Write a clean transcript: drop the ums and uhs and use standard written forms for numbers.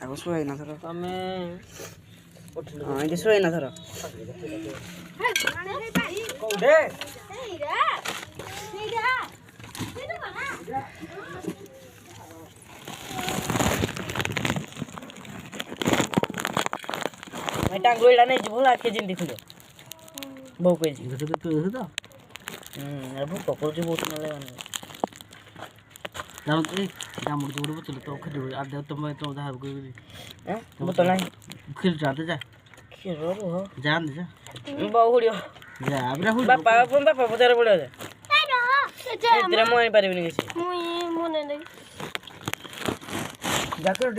ତାକୁ ଶୁଆଇ ନା ଧର ତମେ ହଁ ଏଠି ଶୁଆଇ ନା ଧର କୋଉଠେ टांगुड़ा नहीं भूल आखे जिंदी खुलो बहु कही तो भूक पकड़ बहुत ना जामुन जोड़ बोतल तो खरीद आधे तुम तो धार को बोतल नहीं खीर जाते जा खीर रो जान दे जा बहुड़ियो जा abra हुल बापा बजार पड़े जा एतरे मोय पारिबिनी किसी मुई मने नहीं जाकर